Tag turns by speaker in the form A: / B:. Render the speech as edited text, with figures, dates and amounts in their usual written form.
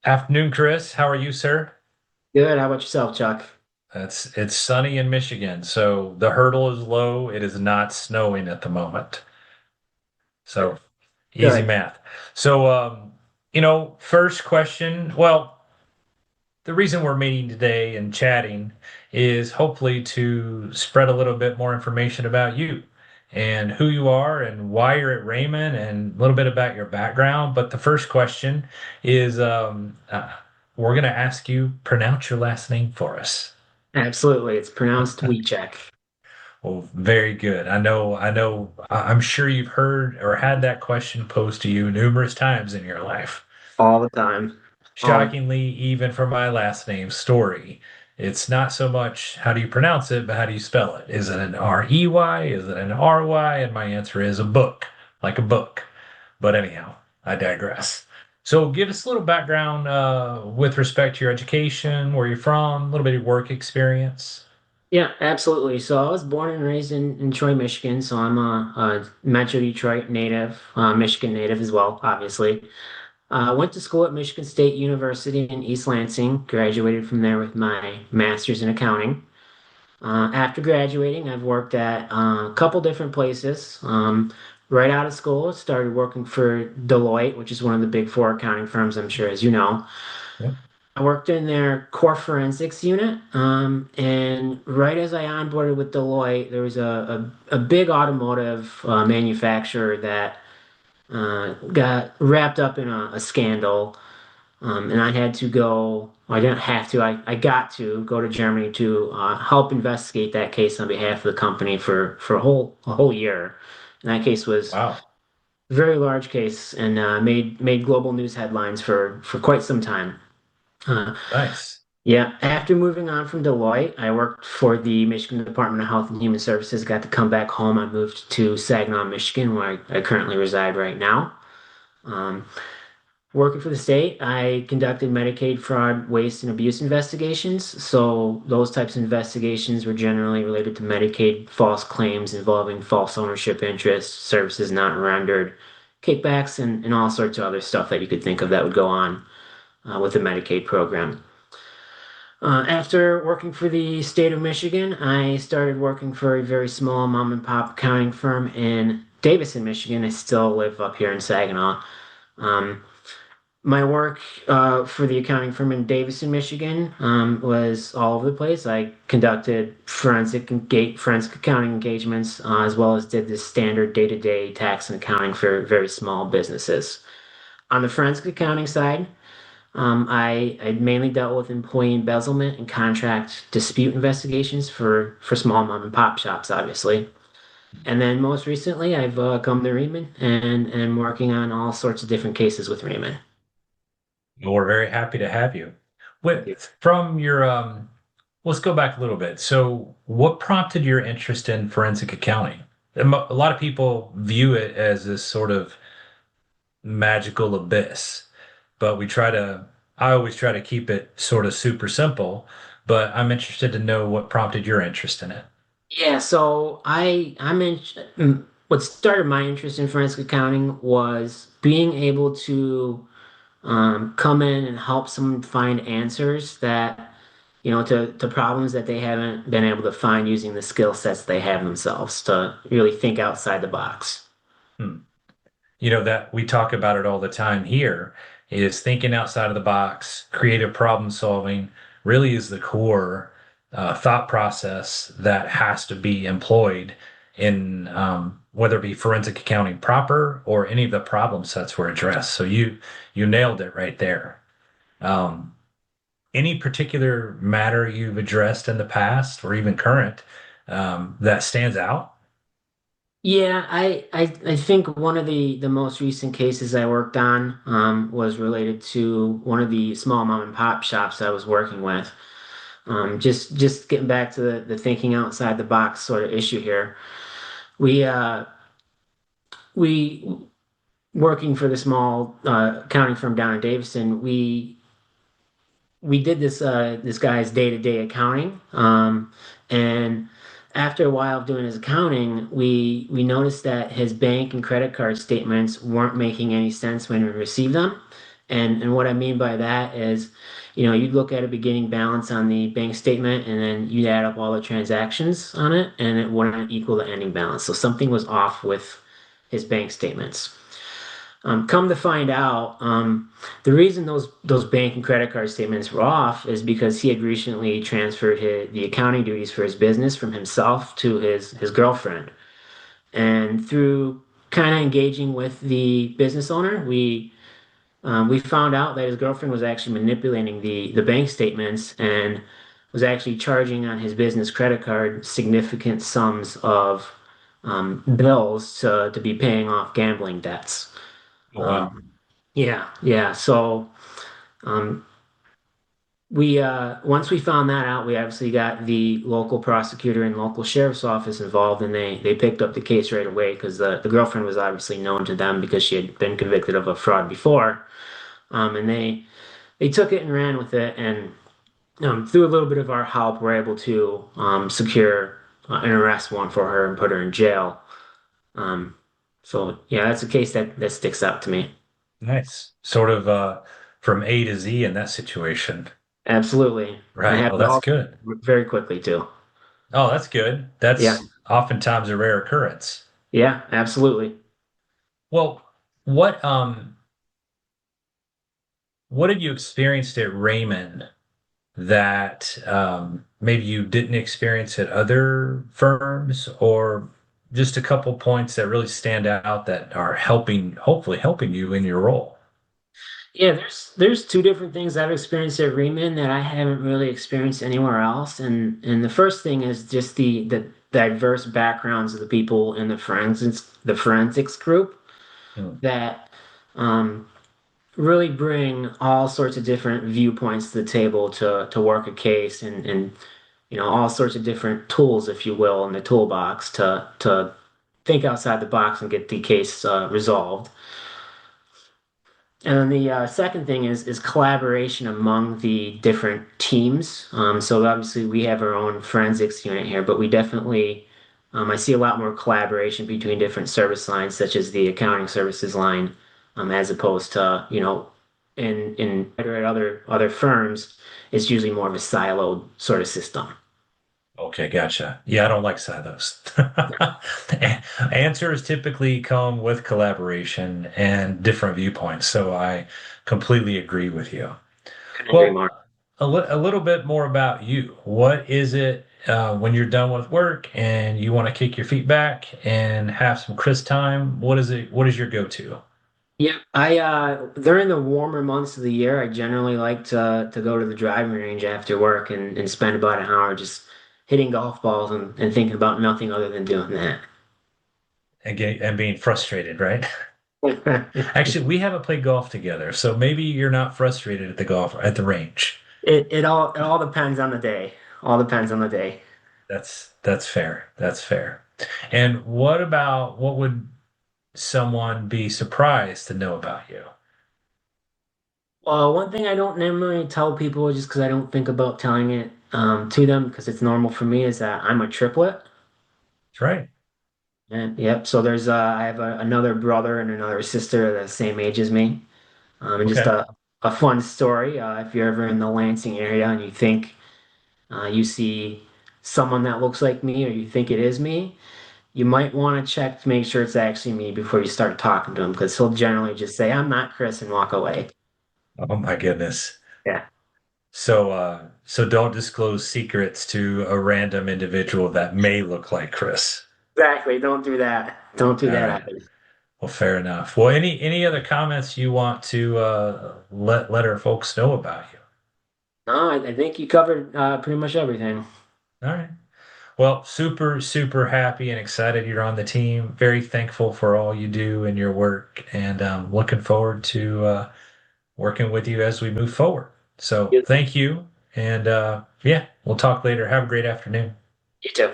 A: Afternoon, Chris. How are you, sir?
B: Good. How about yourself, Chuck?
A: It's sunny in Michigan, so the hurdle is low. It is not snowing at the moment. So easy
B: Good.
A: math. So first question. Well, the reason we're meeting today and chatting is hopefully to spread a little bit more information about you and who you are and why you're at Raymond and a little bit about your background. But the first question is we're going to ask you pronounce your last name for us.
B: Absolutely. It's pronounced Wiechec
A: Well, very good. I'm sure you've heard or had that question posed to you numerous times in your life.
B: all the time. All
A: Shockingly, even for my last name, Story, it's not so much how do you pronounce it, but how do you spell it? Is it an R-E-Y? Is it an R-Y? And my answer is a book, like a book. But anyhow, I digress. So give us a little background with respect to your education, where you're from, a little bit of work experience.
B: yeah, absolutely. So I was born and raised in Troy, Michigan. So I'm a Metro Detroit native, Michigan native as well, obviously. Went to school at Michigan State University in East Lansing. Graduated from there with my master's in accounting. After graduating, I've worked at a couple different places. Right out of school, started working for Deloitte, which is one of the big four accounting firms, I'm sure, as you know.
A: Yep.
B: I worked in their core forensics unit, and right as I onboarded with Deloitte, there was a big automotive manufacturer that got wrapped up in a scandal, and I had to go. Well, I didn't have to. I got to go to Germany to help investigate that case on behalf of the company for a whole year. And that case was
A: Wow.
B: a very large case and made global news headlines for quite some time. Uh,
A: Nice.
B: Yeah, after moving on from Deloitte, I worked for the Michigan Department of Health and Human Services. Got to come back home. I moved to Saginaw, Michigan, where I currently reside right now. Um, Working for the state, I conducted Medicaid fraud, waste, and abuse investigations. So those types of investigations were generally related to Medicaid false claims involving false ownership interests, services not rendered, kickbacks, and all sorts of other stuff that you could think of that would go on with the Medicaid program. After working for the state of Michigan, I started working for a very small mom and pop accounting firm in Davison, Michigan. I still live up here in Saginaw. Um, my work for the accounting firm in Davison, Michigan, was all over the place. I conducted forensic accounting engagements, as well as did the standard day-to-day tax and accounting for very small businesses. On the forensic accounting side, I mainly dealt with employee embezzlement and contract dispute investigations for small mom and pop shops, obviously. And then most recently, I've come to Rehmann and working on all sorts of different cases with Rehmann.
A: Well, we're very happy to have you.
B: Thank you.
A: From your let's go back a little bit. So, what prompted your interest in forensic accounting? A lot of people view it as this sort of magical abyss, but I always try to keep it sort of super simple, but I'm interested to know what prompted your interest in it.
B: Yeah, so what started my interest in forensic accounting was being able to come in and help someone find answers that, to problems that they haven't been able to find using the skill sets they have themselves to really think outside the box.
A: Hmm. That we talk about it all the time here is thinking outside of the box, creative problem solving really is the core thought process that has to be employed in whether it be forensic accounting proper or any of the problem sets were addressed. So you nailed it right there. Um, any particular matter you've addressed in the past or even current that stands out?
B: Yeah, I think one of the most recent cases I worked on was related to one of the small mom and pop shops I was working with. Just getting back to the thinking outside the box sort of issue here. We we working for the small accounting firm down in Davison, we did this guy's day-to-day accounting. And after a while of doing his accounting, we noticed that his bank and credit card statements weren't making any sense when we received them. And what I mean by that is, you'd look at a beginning balance on the bank statement and then you'd add up all the transactions on it and it wouldn't equal the ending balance. So something was off with his bank statements. Come to find out, the reason those bank and credit card statements were off is because he had recently transferred the accounting duties for his business from himself to his girlfriend. And through kind of engaging with the business owner, we found out that his girlfriend was actually manipulating the bank statements and was actually charging on his business credit card significant sums of bills to be paying off gambling debts.
A: Oh, wow.
B: Yeah, yeah. So um, we once we found that out, we obviously got the local prosecutor and local sheriff's office involved, and they picked up the case right away because the girlfriend was obviously known to them because she had been convicted of a fraud before. And they took it and ran with it, and through a little bit of our help, we're able to secure an arrest warrant for her and put her in jail. Um, so yeah, that's a case that sticks out to me.
A: Nice. Sort of from A to Z in that situation.
B: Absolutely. And it
A: Right. Oh,
B: happened
A: that's
B: all
A: good.
B: very quickly too.
A: Oh, that's good.
B: Yeah.
A: That's oftentimes a rare occurrence.
B: Yeah, absolutely.
A: Well, what what have you experienced at Raymond that maybe you didn't experience at other firms, or just a couple points that really stand out that are helping, hopefully helping you in your role?
B: Yeah, there's two different things I've experienced at Rehmann that I haven't really experienced anywhere else. And the first thing is just the diverse backgrounds of the people in the forensics group
A: Hmm.
B: that um, really bring all sorts of different viewpoints to the table to work a case and all sorts of different tools, if you will, in the toolbox to think outside the box and get the case resolved. And then the second thing is collaboration among the different teams. So obviously we have our own forensics unit here, but we definitely I see a lot more collaboration between different service lines, such as the accounting services line, as opposed to in at other firms, it's usually more of a siloed sort of system.
A: Okay, gotcha. Yeah, I don't like silos. Answers typically come with collaboration and different viewpoints, so I completely agree with you.
B: Couldn't agree
A: Well,
B: more.
A: a little bit more about you. What is it when you're done with work and you want to kick your feet back and have some crisp time? What is it? What is your go-to?
B: Yeah, I during the warmer months of the year, I generally like to go to the driving range after work and spend about an hour just hitting golf balls and thinking about nothing other than doing that.
A: And being frustrated, right? Actually, we haven't played golf together, so maybe you're not frustrated at the golf at the range.
B: It all depends on the day. All depends on the day.
A: That's fair. That's fair. And what would someone be surprised to know about you?
B: Well, one thing I don't normally tell people just because I don't think about telling it to them because it's normal for me is that I'm a triplet.
A: That's right.
B: And yep, so I have another brother and another sister the same age as me. And just
A: Okay.
B: a fun story. If you're ever in the Lansing area and you think you see someone that looks like me or you think it is me, you might want to check to make sure it's actually me before you start talking to him because he'll generally just say, "I'm not Chris," and walk away.
A: Oh my goodness.
B: Yeah,
A: So don't disclose secrets to a random individual that may look like Chris.
B: exactly. Don't do that. Don't do
A: All
B: that
A: right.
B: either.
A: Well, fair enough. Well, any other comments you want to let our folks know about you?
B: No, I think you covered pretty much everything.
A: All right. Well, super happy and excited you're on the team. Very thankful for all you do in your work, and looking forward to working with you as we move forward. So
B: You,
A: thank you, and yeah, we'll talk later. Have a great afternoon.
B: you too.